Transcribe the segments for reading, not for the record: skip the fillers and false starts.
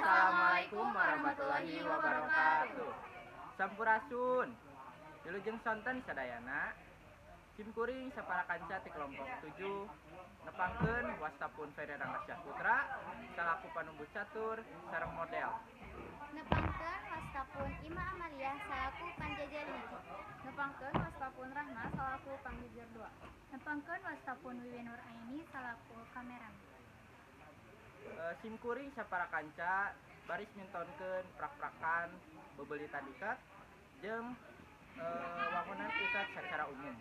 Wassalamualaikum warahmatullahi wabarakatuh. Sampurasun. Wilujeng sonten sadayana. Simkuring saparakanca ti kelompok 7 nepangkeun wastapun Fererang Rasyah Putra salaku panumbus catur sareng model. Nepangkeun wastapun Ima Amalia salaku panjajar 1. Nepangkeun wastapun Rahma salaku pangjajar 2. Nepangkeun wastapun Wiwi Nur Aini salaku kamera. Simkuring saparakanca baris nyontonkeun prak-prakan bebeuli tadikat jeung wangunan ikat secara umum.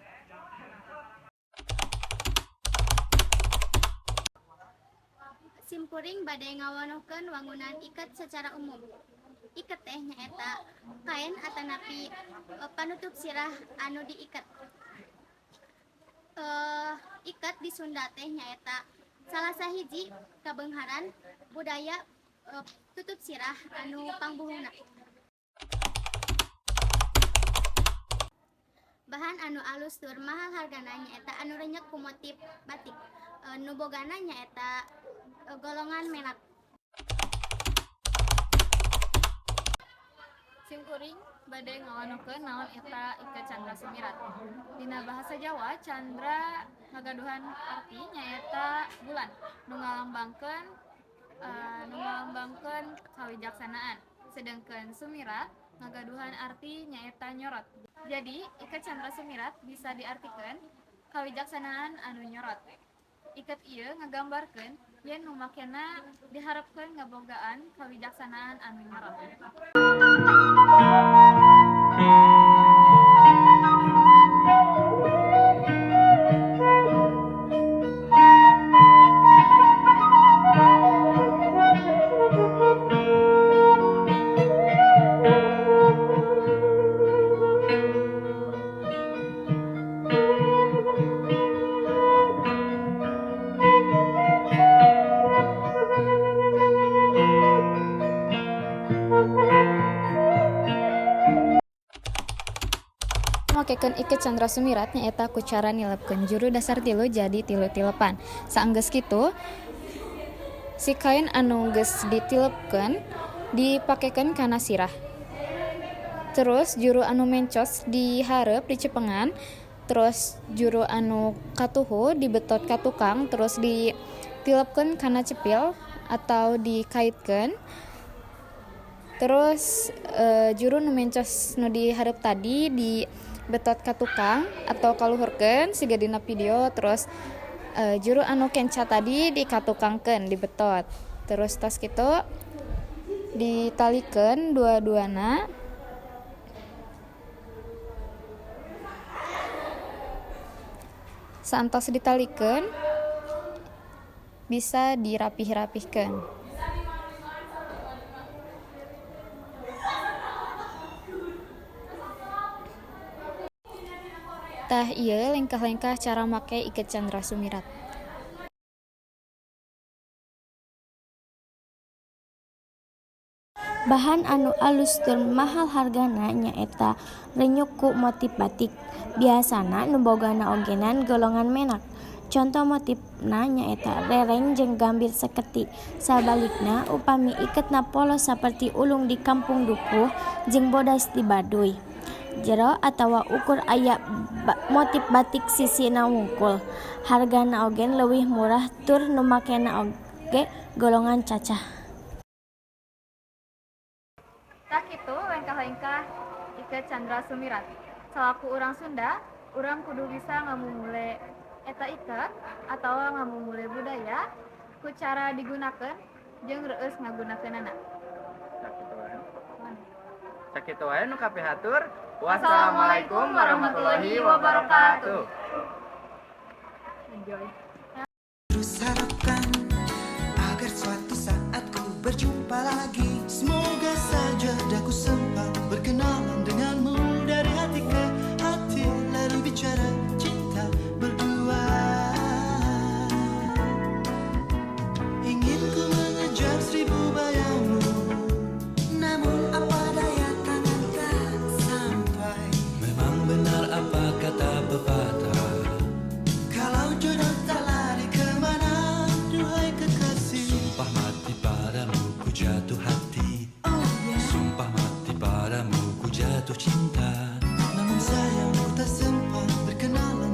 Simkuring bade ngawonohkeun wangunan iket secara umum. Iket teh nyaeta kain atanapi panutup sirah anu diiket. Iket di Sunda teh nyaeta salah sahiji kabeungharan budaya tutup sirah anu pangbuhungna. Bahan anu alus tur mahal hargana nyaeta anu renyek ku motif batik. Nu bogana nyaeta golongan menak. Simkuring bade ngawonohkeun naon eta iket candra sumirat. Dina bahasa Jawa, candra ngagaduhan arti nyaeta bulan nu ngalambangkeun kawijaksanaan. Sedengkeun sumirat ngagaduhan arti nyaeta nyorot. Jadi, iket candra sumirat bisa diartikeun kawijaksanaan anu nyorot. Iket ieu ngagambarkeun yen nu makena diharapkeun ngabogaan kawijaksanaan anu nyorot. Makekeun iket candra sumirat nyaeta ku cara nilepkeun juru dasar 3 jadi 3 tilepan. Saenggeus kitu, si kain anu geus ditilepkeun dipakekeun kana sirah. Terus juru anu mencos dihareup di cepengan, terus juru anu katuhu dibetot ka tukang, terus ditilepkeun kana cepil atau dikaitkeun. Terus juru nu mencos nu dihareup tadi dibetot ka tukang atau kaluhurkeun siga dina video. Terus juru anu kenca tadi dikatukangkeun dibetot. Terus tos kitu ditalikeun dua-duana. Saantos ditalikeun bisa dirapih-rapihkeun. Tah ieu lengkah-lengkah cara make iket candra sumirat. Bahan anu alus tur mahal hargana nyaeta renyuk ku motif batik. Biasana nu bogana ogenan golongan menak. Contoh motifna nyaeta rereng jeung gambir seketi. Sabalikna upami iketna polos saperti ulung di kampung dukuh jeung bodas di Baduy. Jero atawa ukur aya motif batik sisina wungkul. Hargana ogen leuwih murah tur nu makena oge golongan cacah. Tak kitu lengkah-lengkah iket candra sumirat. Salaku urang Sunda, urang kudu bisa ngamumule eta iket atawa ngamumule budaya ku cara digunakeun jeung reueus ngagunakeunana. Sakitu wae nu kapihatur. Wassalamualaikum warahmatullahi wabarakatuh. Enjoy. Terus harapkan agar suatu saat ku berjumpa lagi. Semoga saja daku sempat berkenalan denganmu dari hati ke hati, lalu bicara cinta berdua. Ingin ku mengejar 1000 bayangmu, namun apa daya tangan tak sampai. Memang benar apa kata pepatah, kalau jodoh tak jatuh cinta, namun sayang ku tak sempat berkenalan